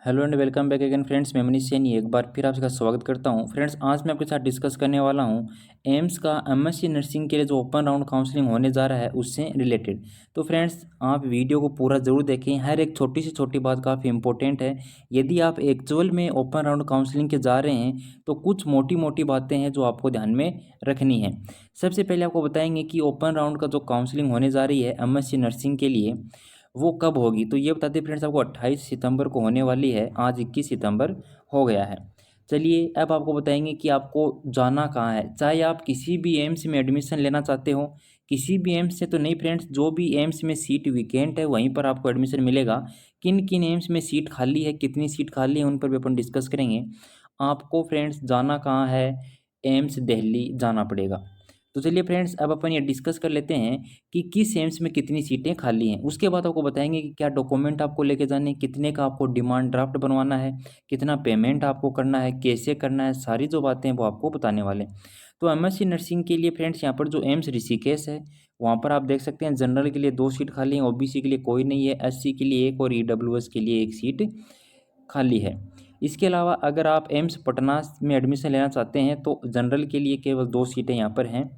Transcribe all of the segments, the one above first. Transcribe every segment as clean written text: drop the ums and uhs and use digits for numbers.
Hello and welcome back again friends. मैं मनीष सैनी एक बार फिर आपका स्वागत करता हूं। फ्रेंड्स, आज मैं आपके साथ डिस्कस करने वाला हूं एम्स का एमएससी नर्सिंग के लिए जो ओपन राउंड काउंसलिंग होने जा रहा है उससे रिलेटेड। तो फ्रेंड्स, आप वीडियो को पूरा ज़रूर देखें। हर एक छोटी से छोटी बात काफ़ी इंपॉर्टेंट है। यदि आप एक्चुअल में ओपन राउंड काउंसलिंग के जा रहे हैं तो कुछ मोटी मोटी बातें हैं जो आपको ध्यान में रखनी है। सबसे पहले आपको बताएंगे कि ओपन राउंड का जो काउंसलिंग होने जा रही है एमएससी नर्सिंग के लिए वो कब होगी। तो ये बताते फ्रेंड्स, आपको 28 सितंबर को होने वाली है। आज 21 सितंबर हो गया है। चलिए अब आपको बताएंगे कि आपको जाना कहाँ है। चाहे आप किसी भी एम्स में एडमिशन लेना चाहते हो, किसी भी एम्स से तो नहीं फ्रेंड्स, जो भी एम्स में सीट वैकेंट है वहीं पर आपको एडमिशन मिलेगा। किन किन एम्स में सीट खाली है, कितनी सीट खाली है, उन पर भी अपन डिस्कस करेंगे। आपको फ्रेंड्स जाना कहाँ है, एम्स दिल्ली जाना पड़ेगा। तो चलिए फ्रेंड्स, अब अपन ये डिस्कस कर लेते हैं कि किस एम्स में कितनी सीटें खाली हैं। उसके बाद आपको बताएंगे कि क्या डॉक्यूमेंट आपको लेके जाने हैं, कितने का आपको डिमांड ड्राफ्ट बनवाना है, कितना पेमेंट आपको करना है, कैसे करना है, सारी जो बातें हैं वो आपको बताने वाले हैं। तो एमएससी नर्सिंग के लिए फ्रेंड्स, यहाँ पर जो एम्स ऋषिकेश है वहाँ पर आप देख सकते हैं जनरल के लिए 2 सीट खाली हैं, ओबीसी के लिए कोई नहीं है, एससी के लिए एक और ईडब्ल्यूएस के लिए एक सीट खाली है। इसके अलावा अगर आप एम्स पटना में एडमिशन लेना चाहते हैं तो जनरल के लिए केवल 2 सीटें यहाँ पर हैं।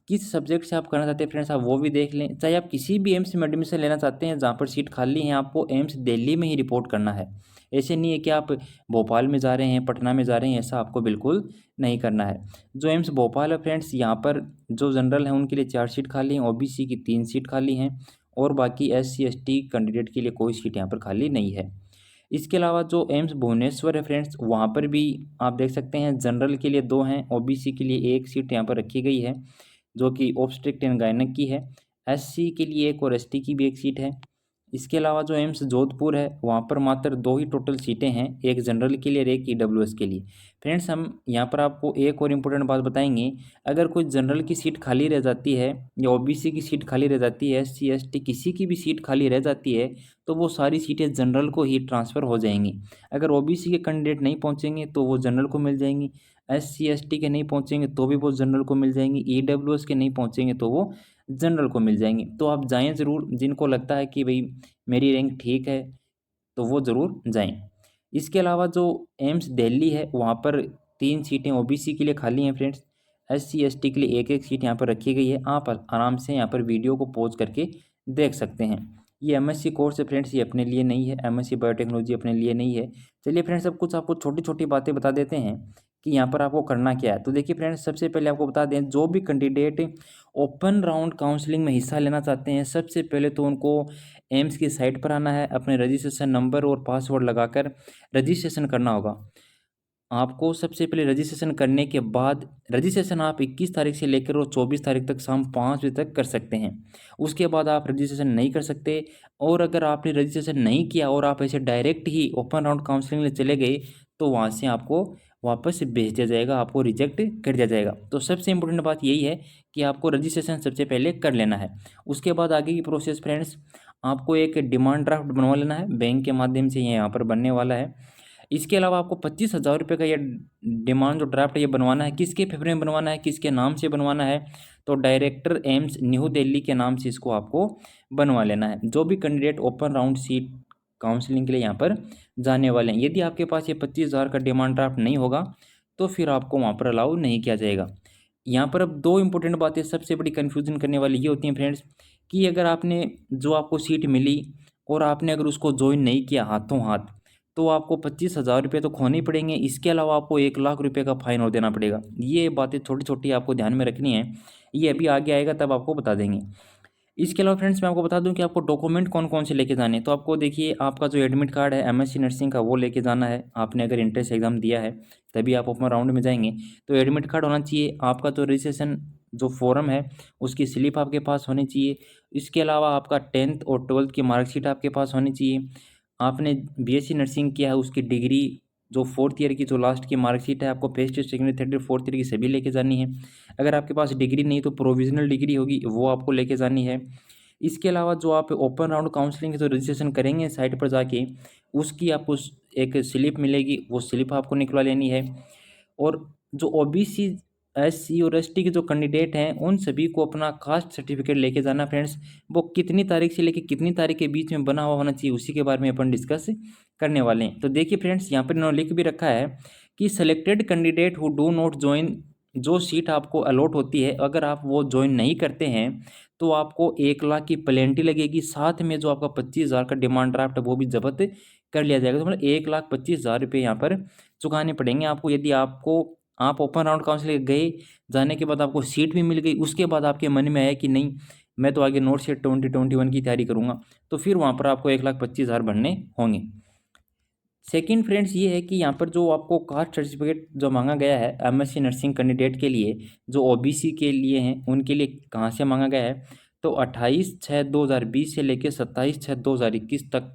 किस सब्जेक्ट से आप करना चाहते हैं फ्रेंड्स, आप वो भी देख लें। चाहे आप किसी भी एम्स में एडमिशन लेना चाहते हैं जहाँ पर सीट खाली है, आपको एम्स दिल्ली में ही रिपोर्ट करना है। ऐसे नहीं है कि आप भोपाल में जा रहे हैं, पटना में जा रहे हैं, ऐसा आपको बिल्कुल नहीं करना है। जो एम्स भोपाल है फ्रेंड्स, यहाँ पर जो जनरल हैं उनके लिए 4 सीट खाली हैं, ओबीसी की 3 सीट खाली हैं और बाकी एससी एसटी कैंडिडेट के लिए कोई सीट यहाँ पर खाली नहीं है। इसके अलावा जो एम्स भुवनेश्वर है फ्रेंड्स, वहाँ पर भी आप देख सकते हैं जनरल के लिए 2 हैं, ओबीसी के लिए एक सीट यहाँ पर रखी गई है जो कि ऑब्स्ट्रिक्ट एंड गायनेक की है। एससी के लिए एक और एसटी की भी एक सीट है। इसके अलावा जो एम्स जोधपुर है वहाँ पर मात्र 2 ही टोटल सीटें हैं, एक जनरल के लिए और एक ईडब्ल्यूएस के लिए। फ्रेंड्स, हम यहाँ पर आपको एक और इम्पोर्टेंट बात बताएंगे। अगर कोई जनरल की सीट खाली रह जाती है या ओबीसी की सीट खाली रह जाती है, एससी एसटी किसी की भी सीट खाली रह जाती है तो वो सारी सीटें जनरल को ही ट्रांसफ़र हो जाएंगी। अगर ओबीसी के कैंडिडेट नहीं पहुँचेंगे तो वो जनरल को मिल जाएंगी, एससी एसटी के नहीं पहुँचेंगे तो भी वो जनरल को मिल जाएंगी, ईडब्ल्यूएस के नहीं पहुँचेंगे तो वो जनरल को मिल जाएंगी। तो आप जाएँ ज़रूर, जिनको लगता है कि भाई मेरी रैंक ठीक है तो वो ज़रूर जाएँ। इसके अलावा जो एम्स दिल्ली है वहाँ पर 3 सीटें ओबीसी के लिए खाली हैं फ्रेंड्स, एससी एसटी के लिए एक-एक सीट यहाँ पर रखी गई है। आप आराम से यहाँ पर वीडियो को पॉज़ करके देख सकते हैं। ये एमएससी कोर्स है फ्रेंड्स, ये अपने लिए नहीं है, एमएससी बायोटेक्नोलॉजी अपने लिए नहीं है। चलिए फ्रेंड्स, अब कुछ आपको छोटी-छोटी बातें बता देते हैं कि यहाँ पर आपको करना क्या है। तो देखिए फ्रेंड्स, सबसे पहले आपको बता दें, जो भी कैंडिडेट ओपन राउंड काउंसलिंग में हिस्सा लेना चाहते हैं सबसे पहले तो उनको एम्स की साइट पर आना है, अपने रजिस्ट्रेशन नंबर और पासवर्ड लगाकर रजिस्ट्रेशन करना होगा। आपको सबसे पहले रजिस्ट्रेशन करने के बाद रजिस्ट्रेशन आप 21 तारीख से लेकर और 24 तारीख तक शाम 5 बजे तक कर सकते हैं। उसके बाद आप रजिस्ट्रेशन नहीं कर सकते। और अगर आपने रजिस्ट्रेशन नहीं किया और आप ऐसे डायरेक्ट ही ओपन राउंड काउंसलिंग में चले गए तो वहाँ से आपको वापस भेज दिया जाएगा, आपको रिजेक्ट कर दिया जाएगा। तो सबसे इम्पोर्टेंट बात यही है कि आपको रजिस्ट्रेशन सबसे पहले कर लेना है। उसके बाद आगे की प्रोसेस फ्रेंड्स, आपको एक डिमांड ड्राफ्ट बनवा लेना है, बैंक के माध्यम से ये यहाँ पर बनने वाला है। इसके अलावा आपको 25,000 रुपये का ये डिमांड जो ड्राफ्ट ये बनवाना है, किसके फेवर में बनवाना है, किसके नाम से बनवाना है, तो डायरेक्टर एम्स न्यू दिल्ली के नाम से इसको आपको बनवा लेना है। जो भी candidate open round seat counselling के लिए यहाँ पर जाने वाले हैं, यदि आपके पास ये 25,000 का डिमांड ड्राफ्ट नहीं होगा तो फिर आपको वहाँ पर अलाउ नहीं किया जाएगा। यहाँ पर अब 2 इंपॉर्टेंट बातें सबसे बड़ी कन्फ्यूज़न करने वाली ये होती हैं फ्रेंड्स, कि अगर आपने जो आपको सीट मिली और आपने अगर उसको ज्वाइन नहीं किया हाथों हाथ, तो आपको 25,000 रुपये तो खोने ही पड़ेंगे। इसके अलावा आपको 1 लाख रुपये का फाइन और देना पड़ेगा। ये बातें छोटी-छोटी आपको ध्यान में रखनी है। ये अभी आगे आएगा तब आपको बता देंगे। इसके अलावा फ्रेंड्स, मैं आपको बता दूं कि आपको डॉक्यूमेंट कौन-कौन से लेके जाने हैं। तो आपको देखिए, आपका जो एडमिट कार्ड है एमएससी नर्सिंग का वो लेके जाना है। आपने अगर एंट्रेंस एग्ज़ाम दिया है तभी आप ओपन राउंड में जाएँगे। तो एडमिट कार्ड होना चाहिए। आपका जो रजिस्ट्रेशन जो फॉर्म है उसकी स्लिप आपके पास होनी चाहिए। इसके अलावा आपका 10th और 12th की मार्कशीट आपके पास होनी चाहिए। आपने बीएससी नर्सिंग किया है उसकी डिग्री, जो 4th ईयर की जो लास्ट की मार्कशीट है, आपको first year, second year, third year, 4th year की सभी लेके जानी है। अगर आपके पास डिग्री नहीं तो प्रोविज़नल डिग्री होगी, वो आपको लेके जानी है। इसके अलावा जो आप ओपन राउंड काउंसलिंग की जो रजिस्ट्रेशन करेंगे साइट पर जाके, उसकी आपको एक स्लिप मिलेगी, वो स्लिप आपको निकलवा लेनी है। और जो ओबीसी SC और ST के जो कैंडिडेट हैं उन सभी को अपना कास्ट सर्टिफिकेट लेके जाना फ्रेंड्स। वो कितनी तारीख से लेके कितनी तारीख के बीच में बना हुआ होना चाहिए, उसी के बारे में अपन डिस्कस करने वाले हैं। तो देखिए फ्रेंड्स, यहाँ पर इन्होंने लिख भी रखा है कि selected candidate who do not join, जो सीट आपको अलॉट होती है अगर आप वो ज्वाइन नहीं करते हैं तो आपको 1 लाख की पेनल्टी लगेगी, साथ में जो आपका 25,000 का डिमांड ड्राफ्ट है वो भी जब्त कर लिया जाएगा। तो मतलब 1,25,000 रुपये यहाँ पर चुकाने पड़ेंगे आपको। यदि आप ओपन राउंड काउंसिलिंग गए, जाने के बाद आपको सीट भी मिल गई, उसके बाद आपके मन में आया कि नहीं मैं तो आगे नोट सेट 2021 की तैयारी करूँगा, तो फिर वहाँ पर आपको 1,25,000 भरने होंगे। सेकंड फ्रेंड्स ये है कि यहाँ पर जो आपको कास्ट सर्टिफिकेट जो मांगा गया है MSc नर्सिंग कैंडिडेट के लिए, जो OBC के लिए हैं उनके लिए कहाँ से मांगा गया है, तो 28/6/2020 से लेकर 27/6/2021 तक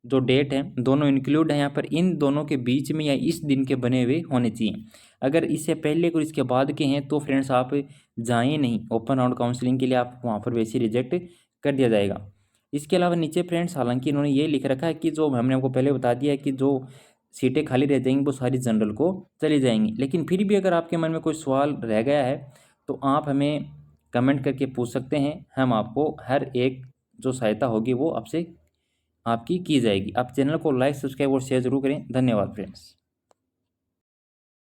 जो डेट है दोनों इंक्लूड है यहाँ पर। इन दोनों के बीच में या इस दिन के बने हुए होने चाहिए। अगर इससे पहले और इसके बाद के हैं तो फ्रेंड्स आप जाएँ नहीं ओपन राउंड काउंसलिंग के लिए, आप वहाँ पर वैसे रिजेक्ट कर दिया जाएगा। इसके अलावा नीचे फ्रेंड्स हालांकि इन्होंने ये लिख रखा है कि जो हमने आपको पहले बता दिया है कि जो सीटें खाली रह जाएंगी वो सारी जनरल को चली जाएंगी, लेकिन फिर भी अगर आपके मन में कोई सवाल रह गया है तो आप हमें कमेंट करके पूछ सकते हैं। हम आपको हर एक जो सहायता होगी वो आपसे आपकी की जाएगी। आप चैनल को लाइक, सब्सक्राइब और शेयर जरूर करें। धन्यवाद फ्रेंड्स।